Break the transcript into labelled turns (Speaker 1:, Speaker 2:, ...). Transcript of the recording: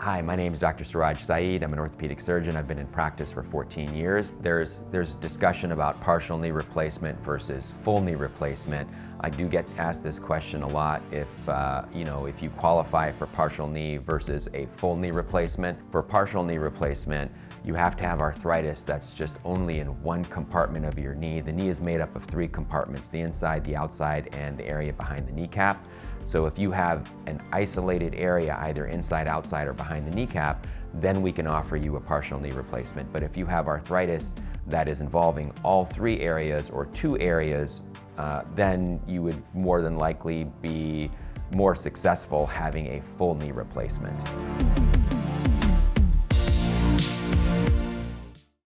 Speaker 1: Hi, my name is Dr. Sayeed. I'm an orthopedic surgeon. I've been in practice for 14 years. There's discussion about partial knee replacement versus full knee replacement. I do get asked this question a lot if you qualify for partial knee versus a full knee replacement. For partial knee replacement, you have to have arthritis that's just only in one compartment of your knee. The knee is made up of three compartments: the inside, the outside, and the area behind the kneecap. So if you have an isolated area, either inside, outside, or behind the kneecap, then we can offer you a partial knee replacement. But if you have arthritis that is involving all three areas or two areas, then you would more than likely be more successful having a full knee replacement.